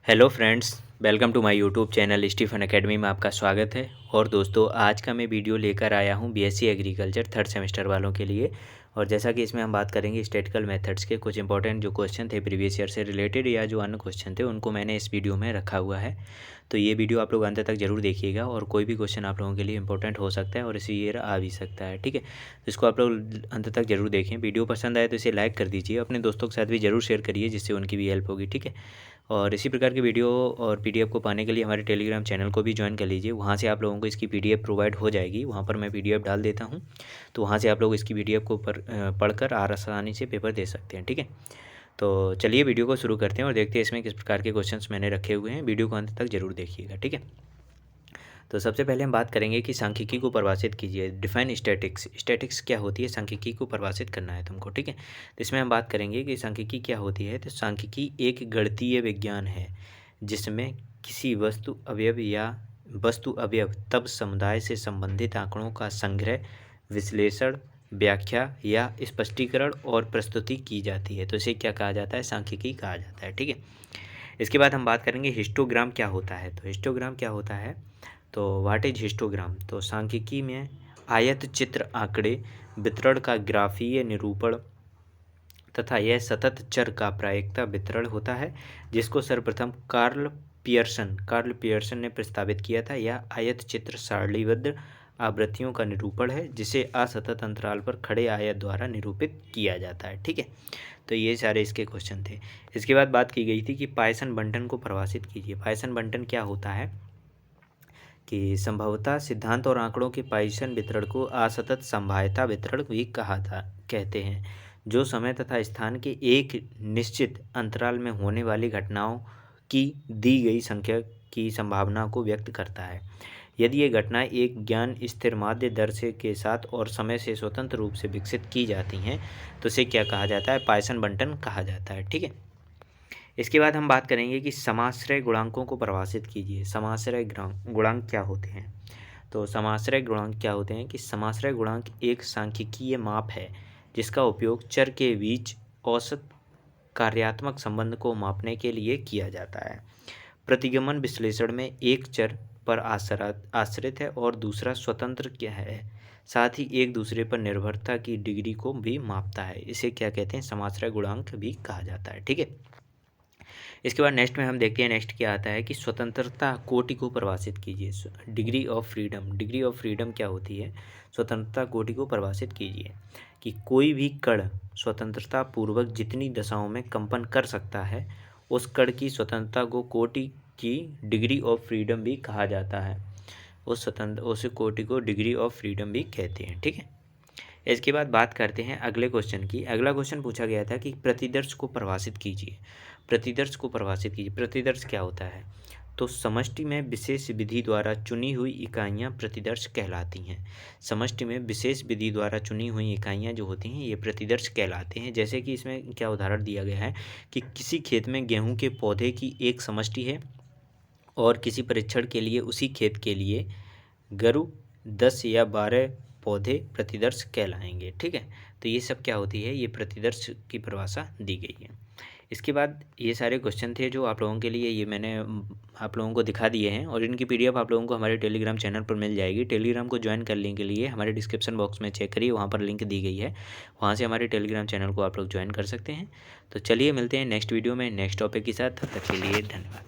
Hello friends, welcome to my YouTube channel Stephen academy में आपका स्वागत है। और दोस्तों, आज का मैं वीडियो लेकर आया हूं बीएससी एग्रीकल्चर थर्ड सेमेस्टर वालों के लिए। और जैसा कि इसमें हम बात करेंगे स्टैटिस्टिकल मेथड्स के कुछ इंपॉर्टेंट जो क्वेश्चन थे प्रीवियस ईयर से रिलेटेड या जो अन्य क्वेश्चन थे उनको मैंने इस वीडियो में रखा हुआ है। तो ये वीडियो आप लोग अंत तक जरूर देखिएगा और कोई भी क्वेश्चन आप लोगों के लिए इंपॉर्टेंट हो सकता है और इसी ईयर आ भी सकता है। ठीक है, तो इसको आप लोग अंत तक जरूर देखें। वीडियो पसंद आए तो इसे लाइक कर दीजिए, अपने दोस्तों के साथ भी जरूर शेयर करिए जिससे उनकी भी हेल्प होगी। ठीक है, और इसी प्रकार की वीडियो और पीडीएफ को पाने के लिए हमारे टेलीग्राम चैनल को भी ज्वाइन कर लीजिए। वहाँ से आप लोगों को इसकी पीडीएफ प्रोवाइड हो जाएगी, वहाँ पर मैं पीडीएफ डाल देता हूँ। तो वहाँ से आप लोग इसकी पीडीएफ को पढ़कर आसानी से पेपर दे सकते हैं। ठीक है, तो चलिए वीडियो को शुरू करते हैं और देखते हैं इसमें किस प्रकार के क्वेश्चंस मैंने रखे हुए हैं। वीडियो को अंत तक जरूर देखिएगा। ठीक है, तो सबसे पहले हम बात करेंगे कि सांख्यिकी को परिभाषित कीजिए। Define statics. स्टैटिक्स क्या होती है, सांख्यिकी को परिभाषित करना है तुमको। ठीक है, तो इसमें हम बात करेंगे कि सांख्यिकी क्या होती है। तो सांख्यिकी एक गणितीय विज्ञान है जिसमें किसी वस्तु अवयव तब समुदाय से संबंधित आंकड़ों का संग्रह, विश्लेषण, व्याख्या या स्पष्टीकरण और प्रस्तुति की जाती है। तो इसे क्या कहा जाता है, सांख्यिकी कहा जाता है। ठीक है, इसके बाद हम बात करेंगे हिस्टोग्राम क्या होता है। तो हिस्टोग्राम क्या होता है, तो व्हाट इज हिस्टोग्राम। तो सांख्यिकी में आयत चित्र आंकड़े वितरण का ग्राफीय निरूपण तथा यह सतत चर का प्रायिकता वितरण होता है, जिसको सर्वप्रथम कार्ल पियर्सन ने प्रस्तावित किया था। यह आयत चित्र सारणीबद्ध आवृत्तियों का निरूपण है जिसे असतत अंतराल पर खड़े आयत द्वारा निरूपित किया जाता है। ठीक है, तो ये सारे इसके क्वेश्चन थे। इसके बाद बात की गई थी कि पायसन बंटन को परिभाषित कीजिए। पायसन बंटन क्या होता है कि संभवतः सिद्धांत और आंकड़ों के पायसन वितरण को असतत संभाव्यता वितरण भी कहते हैं, जो समय तथा स्थान के एक निश्चित अंतराल में होने वाली घटनाओं की दी गई संख्या की संभावना को व्यक्त करता है। यदि ये घटनाएं एक ज्ञान स्थिर माध्य दर से के साथ और समय से स्वतंत्र रूप से विकसित की जाती हैं तो इसे क्या कहा जाता है, पायसन बंटन कहा जाता है। ठीक है, इसके बाद हम बात करेंगे कि समाश्रय गुणांकों को परिभाषित कीजिए। समाश्रय गुणांक क्या होते हैं। तो समाश्रय गुणांक क्या होते हैं कि समाश्रय गुणांक एक सांख्यिकीय माप है जिसका उपयोग चर के बीच औसत कार्यात्मक संबंध को मापने के लिए किया जाता है। प्रतिगमन विश्लेषण में एक चर पर आश्रित है और दूसरा स्वतंत्र क्या है, साथ ही एक दूसरे पर निर्भरता की डिग्री को भी मापता है। इसे क्या कहते हैं, समाश्रय गुणांक भी कहा जाता है। ठीक है, इसके बाद नेक्स्ट में हम देखते हैं नेक्स्ट क्या आता है कि स्वतंत्रता कोटि को परिभाषित कीजिए। Degree of freedom. Degree of freedom क्या होती है, स्वतंत्रता कोटि को परिभाषित कीजिए कि कोई भी कण स्वतंत्रता पूर्वक जितनी दशाओं में कंपन कर सकता है उस कण की स्वतंत्रता को कोटि की डिग्री ऑफ फ्रीडम भी कहा जाता है। उस कोटि को डिग्री ऑफ फ्रीडम भी कहते हैं। ठीक है, इसके बाद बात करते हैं अगले क्वेश्चन की। अगला क्वेश्चन पूछा गया था कि प्रतिदर्श को परिभाषित कीजिए। प्रतिदर्श को परिभाषित कीजिए। प्रतिदर्श क्या होता है, तो समष्टि में विशेष विधि द्वारा चुनी हुई इकाइयाँ प्रतिदर्श कहलाती हैं। समष्टि में विशेष विधि द्वारा चुनी हुई इकाइयाँ जो होती हैं ये प्रतिदर्श कहलाते हैं। जैसे कि इसमें क्या उदाहरण दिया गया है कि किसी खेत में गेहूँ के पौधे की एक समष्टि है और किसी परीक्षण के लिए उसी खेत के लिए गरु 10 या 12 पौधे प्रतिदर्श कहलाएंगे। ठीक है, तो ये सब क्या होती है, ये प्रतिदर्श की परिभाषा दी गई है। इसके बाद ये सारे क्वेश्चन थे जो आप लोगों के लिए ये मैंने आप लोगों को दिखा दिए हैं और इनकी पीडीएफ आप लोगों को हमारे टेलीग्राम चैनल पर मिल जाएगी। टेलीग्राम को ज्वाइन करने के लिए हमारे डिस्क्रिप्शन बॉक्स में चेक करिए, वहाँ पर लिंक दी गई है, वहाँ से हमारे टेलीग्राम चैनल को आप लोग ज्वाइन कर सकते हैं। तो चलिए मिलते हैं नेक्स्ट वीडियो में नेक्स्ट टॉपिक के साथ, तब तक के लिए धन्यवाद।